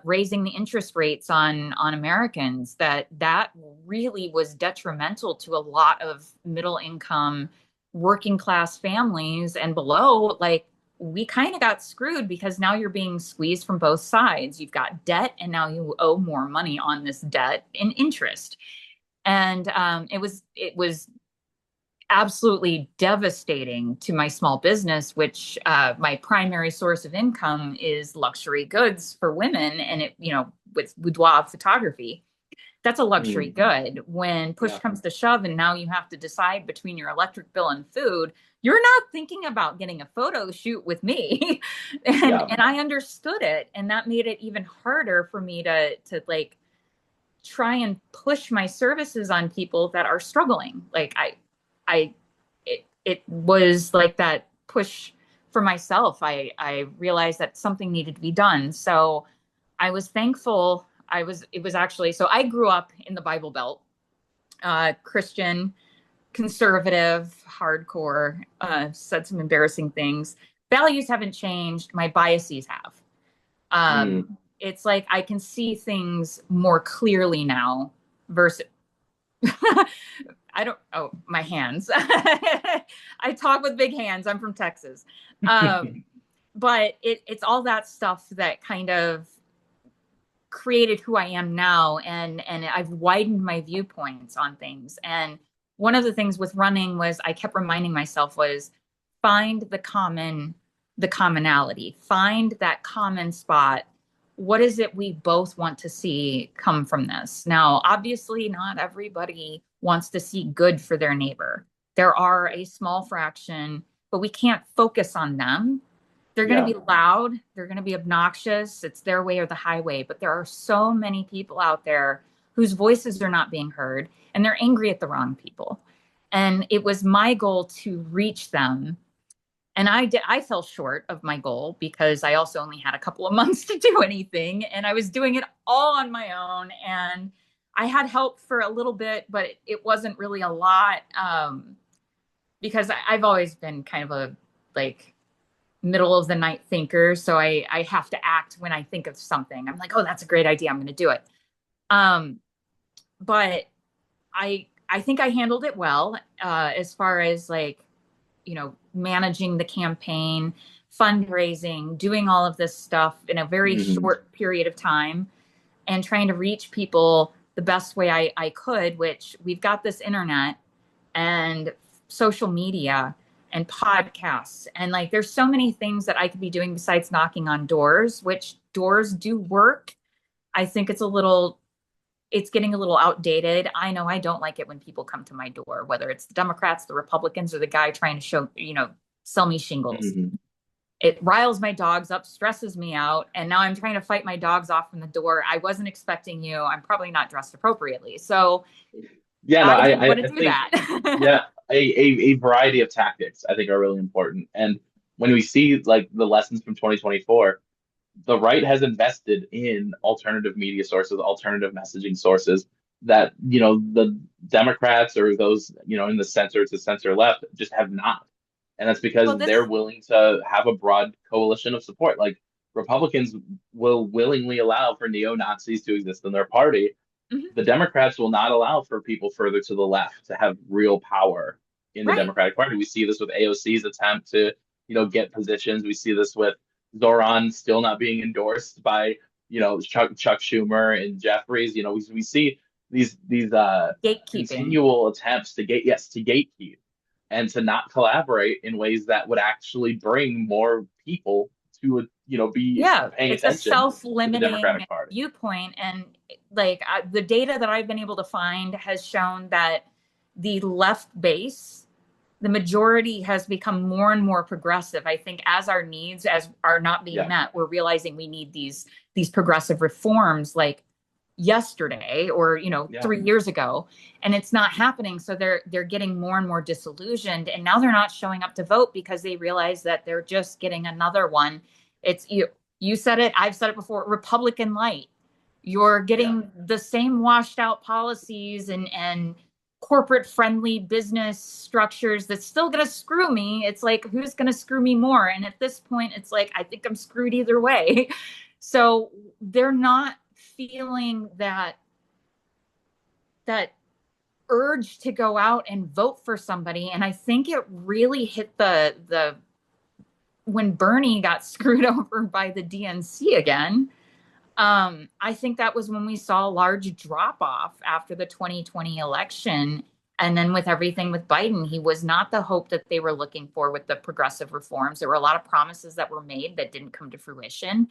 raising the interest rates on Americans. That really was detrimental to a lot of middle income, working class families and below. Like we kind of got screwed because now you're being squeezed from both sides. You've got debt, and now you owe more money on this debt in interest. And it was absolutely devastating to my small business, which my primary source of income is luxury goods for women, and with boudoir photography. That's a luxury Mm. good. When push Yeah. comes to shove, and now you have to decide between your electric bill and food, you're not thinking about getting a photo shoot with me. and Yeah. and I understood it, and that made it even harder for me to like try and push my services on people that are struggling. Like it was like that push for myself. I realized that something needed to be done. So I was thankful. It was actually, so I grew up in the Bible Belt, Christian, conservative, hardcore, said some embarrassing things. Values haven't changed. My biases have. It's like I can see things more clearly now versus I don't, oh, my hands. I talk with big hands. I'm from Texas. But it's all that stuff that kind of created who I am now. And I've widened my viewpoints on things. And one of the things with running was I kept reminding myself was find the commonality, find that common spot. What is it we both want to see come from this? Now, obviously, not everybody wants to see good for their neighbor. There are a small fraction, but we can't focus on them. They're going to be loud. They're going to be obnoxious. It's their way or the highway. But there are so many people out there whose voices are not being heard, and they're angry at the wrong people. And it was my goal to reach them. And I fell short of my goal because I also only had a couple of months to do anything. And I was doing it all on my own. And I had help for a little bit, but it wasn't really a lot, because I've always been kind of a like middle of the night thinker. So I have to act when I think of something. I'm like, oh, that's a great idea. I'm going to do it. But I think I handled it well, as far as like, managing the campaign, fundraising, doing all of this stuff in a very short period of time and trying to reach people the best way I could, which we've got this internet and social media and podcasts. And like, there's so many things that I could be doing besides knocking on doors, which doors do work. I think it's getting a little outdated. I know I don't like it when people come to my door, whether it's the Democrats, the Republicans, or the guy trying to sell me shingles. It riles my dogs up, stresses me out. And now I'm trying to fight my dogs off from the door. I wasn't expecting you. I'm probably not dressed appropriately. So I want to do that. Yeah. A variety of tactics I think are really important. And when we see like the lessons from 2024, the right has invested in alternative media sources, alternative messaging sources that, the Democrats or those, in the center to center left just have not. And that's because they're willing to have a broad coalition of support. Like Republicans will willingly allow for neo-Nazis to exist in their party. The Democrats will not allow for people further to the left to have real power in the Democratic Party. We see this with AOC's attempt to, get positions. We see this with Zoran still not being endorsed by, Chuck Schumer and Jeffries. We see these continual attempts to gatekeep and to not collaborate in ways that would actually bring more people to be paying it's attention a self-limiting to the Democratic Party viewpoint. And like the data that I've been able to find has shown that the left base, the majority, has become more and more progressive. I think as our needs are not being met, we're realizing we need these progressive reforms like yesterday or 3 years ago, and it's not happening. So they're getting more and more disillusioned, and now they're not showing up to vote because they realize that they're just getting another one. It's you said it, I've said it before, Republican light. You're getting the same washed out policies and corporate friendly business structures that's still going to screw me. It's like, who's going to screw me more? And at this point, it's like, I think I'm screwed either way. So they're not feeling that urge to go out and vote for somebody. And I think it really hit the when Bernie got screwed over by the DNC again. I think that was when we saw a large drop off after the 2020 election. And then with everything with Biden, he was not the hope that they were looking for with the progressive reforms. There were a lot of promises that were made that didn't come to fruition.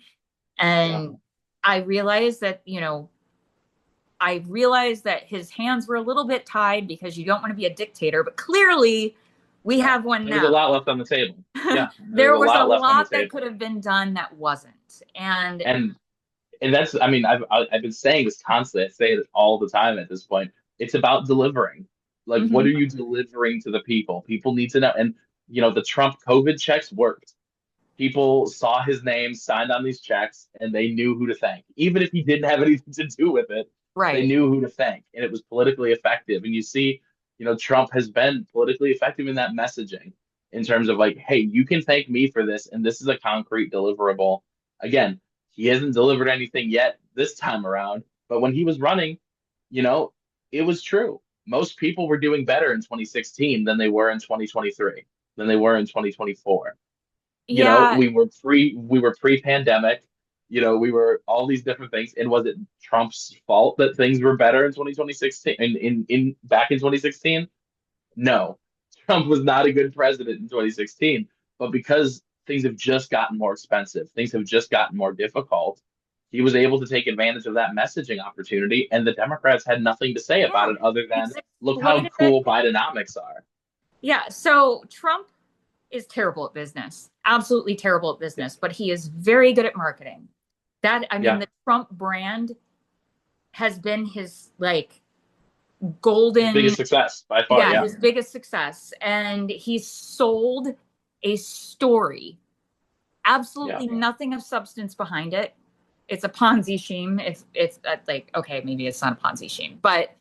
And I realized that, his hands were a little bit tied because you don't want to be a dictator, but clearly we have one now. There's a lot left on the table. Yeah. There was a lot that could have been done that wasn't. And that's, I've been saying this constantly. I say it all the time at this point. It's about delivering. Like, what are you delivering to the people? People need to know. And, the Trump COVID checks worked. People saw his name, signed on these checks, and they knew who to thank. Even if he didn't have anything to do with it, they knew who to thank. And it was politically effective. And you see Trump has been politically effective in that messaging in terms of like, hey, you can thank me for this, and this is a concrete deliverable. Again, he hasn't delivered anything yet this time around, but when he was running, you know, it was true. Most people were doing better in 2016 than they were in 2023, than they were in 2024. Yeah, We were pre-pandemic, we were all these different things. And was it Trump's fault that things were better in 2016 in back in 2016? No. Trump was not a good president in 2016, but because things have just gotten more expensive, things have just gotten more difficult, he was able to take advantage of that messaging opportunity, and the Democrats had nothing to say about yeah, it other than he's look how exploited it. cool Bidenomics are. Yeah, so Trump is terrible at business, absolutely terrible at Yeah. business, but he is very good at marketing. I mean, Yeah. the Trump brand has been his like His golden, biggest success by far. yeah, Yeah. his biggest success. And he's sold a story, Yeah. absolutely nothing of substance behind it. It's a Ponzi scheme. It's like, okay, maybe it's not a Ponzi scheme, but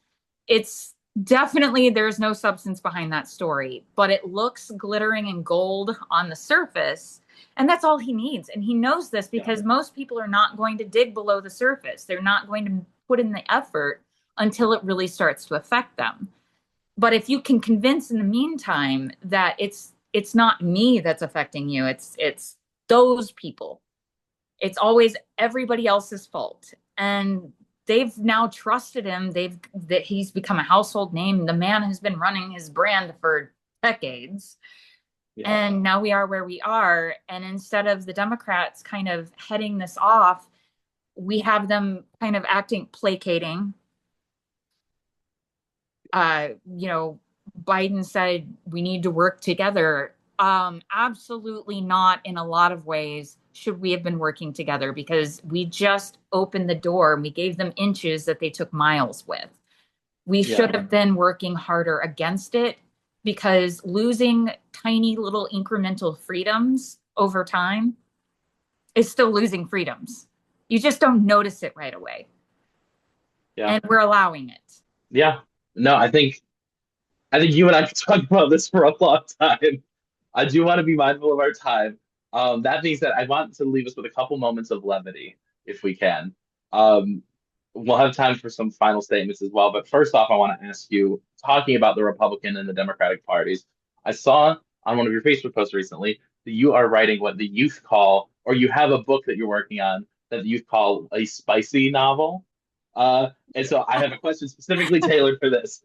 it's definitely, there's no substance behind that story, but it looks glittering and gold on the surface. And that's all he needs. And he knows this Yeah. because most people are not going to dig below the surface. They're not going to put in the effort until it really starts to affect them. But if you can convince in the meantime that it's not me that's affecting you, it's those people. It's always everybody else's fault. And they've now trusted him. That he's become a household name. The man has been running his brand for decades. Yeah. And now we are where we are. And instead of the Democrats kind of heading this off, we have them kind of acting placating. Biden said we need to work together. Absolutely not. In a lot of ways should we have been working together, because we just opened the door and we gave them inches that they took miles with. We should have been working harder against it, because losing tiny little incremental freedoms over time is still losing freedoms. You just don't notice it right away. Yeah. And we're allowing it. Yeah. No, I think you and I could talk about this for a long time. I do want to be mindful of our time. That being said, I want to leave us with a couple moments of levity, if we can. Um, we'll have time for some final statements as well. But first off, I want to ask you, talking about the Republican and the Democratic parties, I saw on one of your Facebook posts recently that you are writing what the youth call, or you have a book that you're working on that the youth call a spicy novel. And so I have a question specifically tailored for this.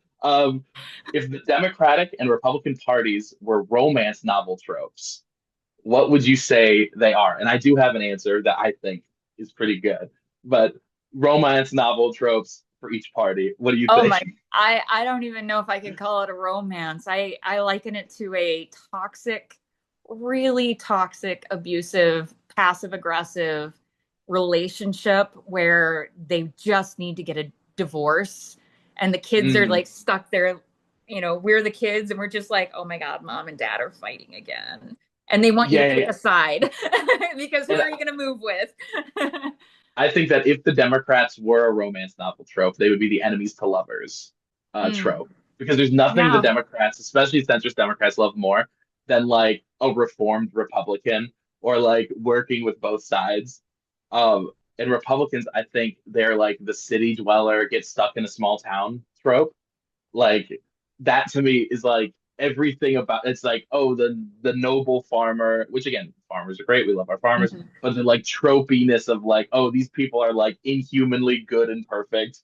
If the Democratic and Republican parties were romance novel tropes, what would you say they are? And I do have an answer that I think is pretty good. But romance novel tropes for each party. What do you Oh think? my, I don't even know if I can call it a romance. I liken it to a toxic, really toxic, abusive, passive aggressive relationship where they just need to get a divorce, and the kids are Mm, like stuck there. We're the kids and we're just like, oh my God, mom and dad are fighting again. And they want you to yeah, pick yeah. a side because who And are you going to move with? I think that if the Democrats were a romance novel trope, they would be the enemies to lovers Mm, trope. Because there's nothing the yeah. Democrats, especially centrist Democrats, love more than like a reformed Republican or like working with both sides. And Republicans, I think they're like the city dweller gets stuck in a small town trope. Like that to me is like everything about it's like, oh, the noble farmer, which again, farmers are great. We love our farmers, Mhm. but the like tropiness of like, oh, these people are like inhumanly good and perfect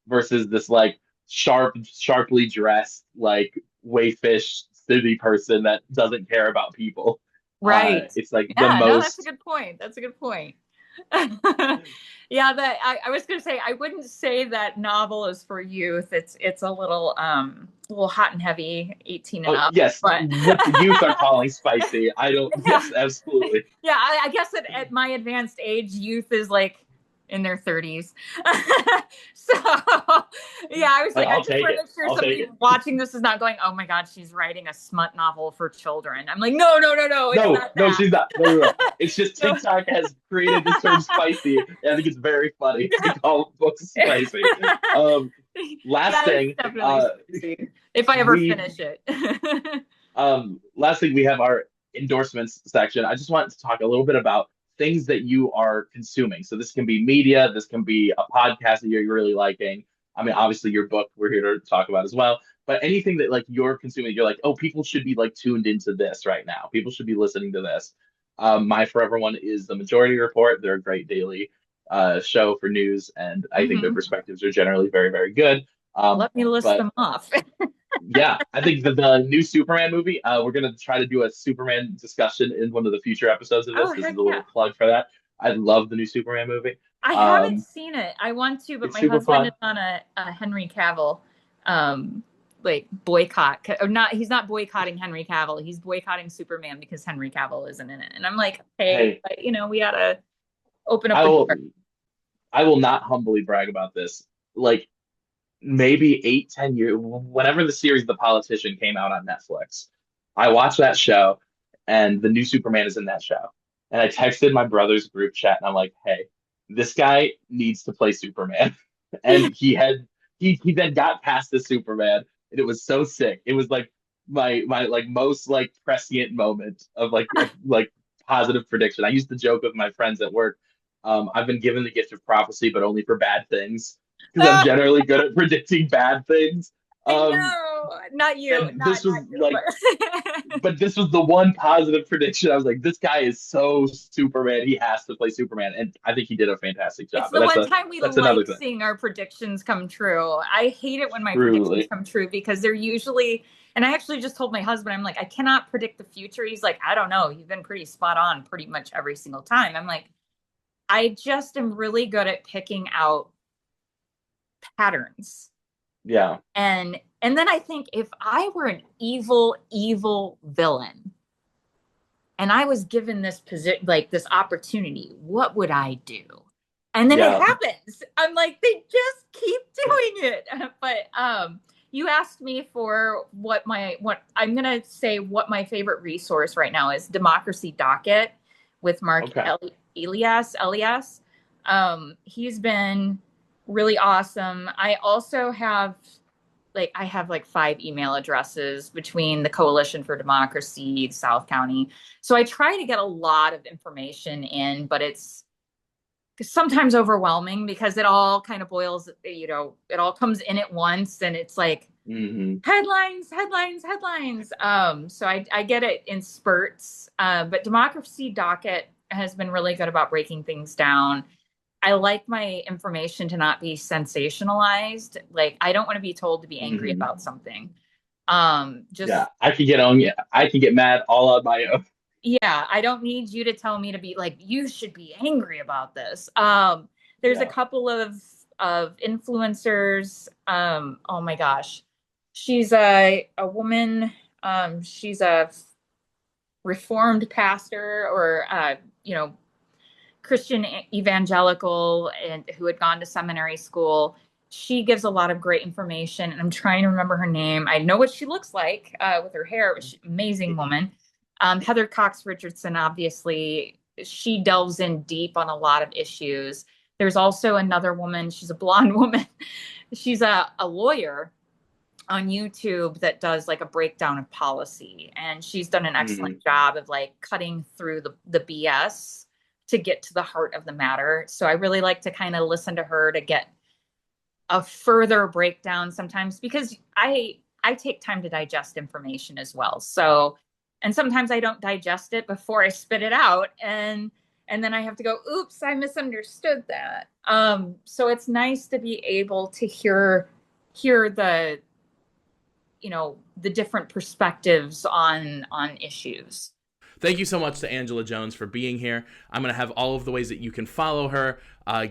versus this like sharply dressed, like wayfish city person that doesn't care about people. Right. It's like the Yeah, no, that's a most. good point. That's a good point. Yeah, I was gonna say I wouldn't say that novel is for youth. It's a little hot and heavy, 18 and Oh up. yes, But what the youth are calling spicy. I don't. yeah, Yes, absolutely. yeah, I guess at my advanced age, youth is like in their 30s. So yeah, I was Like like, I I'll just take want it. to make sure I'll take somebody it. watching this is not going, oh my God, she's writing a smut novel for children. I'm like, no, no, no, no, it's No, not no, that. she's not. No, no, no. It's just No. TikTok has created this term spicy, and I think it's very funny to Yeah. call books spicy. Um, last Yeah, it's thing, definitely spicy. if I ever We finish it. Last thing, we have our endorsements section. I just want to talk a little bit about things that you are consuming. So this can be media, this can be a podcast that you're really liking. I mean, obviously your book we're here to talk about as well. But anything that like you're consuming, you're like, oh, people should be like tuned into this right now. People should be listening to this. My forever one is the Majority Report. They're a great daily show for news, and I think their Mhm. perspectives are generally very, very good. Let me list But them off. yeah, I think the new Superman movie, we're gonna try to do a Superman discussion in one of the future episodes of this. Oh, This is heck a yeah. little plug for that. I love the new Superman movie. I haven't Um, seen it. I want to, but it's my super husband fun. is on a Henry Cavill like boycott or not. He's not boycotting Henry Cavill. He's boycotting Superman because Henry Cavill isn't in it. And I'm like, hey, Hey, but, we gotta open up I the will door. I will not humbly brag about this. Like maybe 8, 10 years, whenever the series The Politician came out on Netflix, I watched that show, and the new Superman is in that show. And I texted my brother's group chat, and I'm like, hey, this guy needs to play Superman. And he then got past the Superman, and it was so sick. It was like my like most like prescient moment of like positive prediction. I used to joke with my friends at work. I've been given the gift of prophecy, but only for bad things, because I'm Oh, generally good at predicting bad things. I Um, know. Not you. and Not this was you, like, but but this was the one positive prediction. I was like, this guy is so Superman. He has to play Superman, and I think he did a fantastic it's job. But the one time we that's another like thing. seeing our predictions come true. I hate it when my predictions Truly, come true because they're usually, and I actually just told my husband, I'm like, I cannot predict the future. He's like, I don't know. You've been pretty spot on pretty much every single time. I'm like, I just am really good at picking out patterns. yeah, And then I think if I were an evil villain and I was given this position, like this opportunity, what would I do? And then it yeah. happens. I'm like, they just keep doing it. But you asked me for what I'm gonna say what my favorite resource right now is Democracy Docket with Mark Okay. Elias. He's been really awesome. I also have like 5 email addresses between the Coalition for Democracy, South County. So I try to get a lot of information in, but it's sometimes overwhelming because it all kind of boils, it all comes in at once and it's like Hmm. headlines. So I get it in spurts. But Democracy Docket has been really good about breaking things down. I like my information to not be sensationalized. Like I don't want to be told to be angry Hmm. about something. Yeah, Just I can get on. Yeah, I can get mad all on my own. yeah, I don't need you to tell me to be like, you should be angry about this. There's a Yeah. couple of influencers. Oh my gosh. She's a woman, she's a reformed pastor or Christian evangelical and who had gone to seminary school. She gives a lot of great information, and I'm trying to remember her name. I know what she looks like with her hair. Amazing woman. Heather Cox Richardson, obviously, she delves in deep on a lot of issues. There's also another woman. She's a blonde woman. She's a lawyer on YouTube that does like a breakdown of policy. And she's done an excellent Hmm. job of like cutting through the BS to get to the heart of the matter. So I really like to kind of listen to her to get a further breakdown sometimes because I take time to digest information as well. So and sometimes I don't digest it before I spit it out and then I have to go, oops, I misunderstood that. So it's nice to be able to hear the different perspectives on issues. Thank you so much to Angela Jones for being here. I'm going to have all of the ways that you can follow her,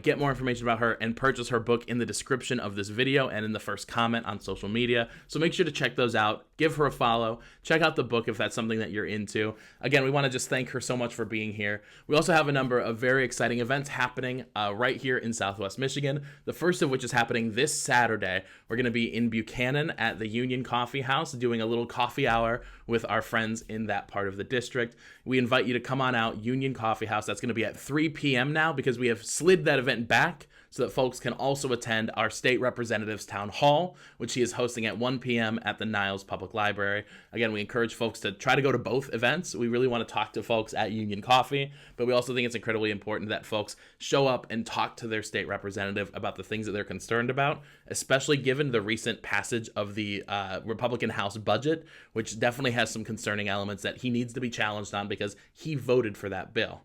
get more information about her, and purchase her book in the description of this video and in the first comment on social media. So make sure to check those out. Give her a follow. Check out the book if that's something that you're into. Again, we want to just thank her so much for being here. We also have a number of very exciting events happening right here in Southwest Michigan. The first of which is happening this Saturday. We're going to be in Buchanan at the Union Coffee House doing a little coffee hour with our friends in that part of the district. We invite you to come on out, Union Coffee House. That's going to be at 3 p.m. now because we have slid that event back so that folks can also attend our state representative's town hall, which he is hosting at 1 p.m. at the Niles Public Library. Again, we encourage folks to try to go to both events. We really want to talk to folks at Union Coffee, but we also think it's incredibly important that folks show up and talk to their state representative about the things that they're concerned about, especially given the recent passage of the Republican House budget, which definitely has some concerning elements that he needs to be challenged on because he voted for that bill.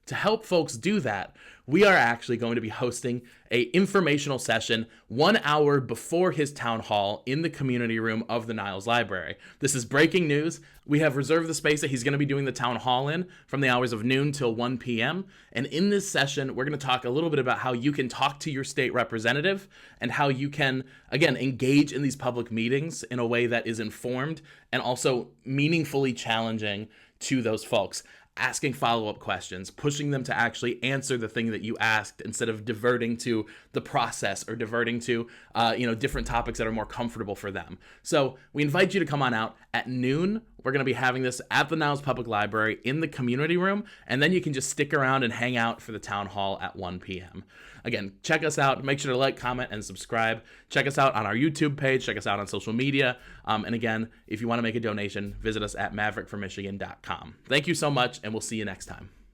To help folks do that, we are actually going to be hosting a informational session 1 hour before his town hall in the community room of the Niles Library. This is breaking news. We have reserved the space that he's going to be doing the town hall in from the hours of noon till 1 p.m. And in this session, we're going to talk a little bit about how you can talk to your state representative and how you can, again, engage in these public meetings in a way that is informed and also meaningfully challenging to those folks. Asking follow-up questions, pushing them to actually answer the thing that you asked instead of diverting to the process or diverting to, different topics that are more comfortable for them. So we invite you to come on out at noon. We're going to be having this at the Niles Public Library in the community room, and then you can just stick around and hang out for the town hall at 1 p.m. Again, check us out. Make sure to like, comment, and subscribe. Check us out on our YouTube page. Check us out on social media. And again, if you want to make a donation, visit us at maverickformichigan.com. Thank you so much, and we'll see you next time.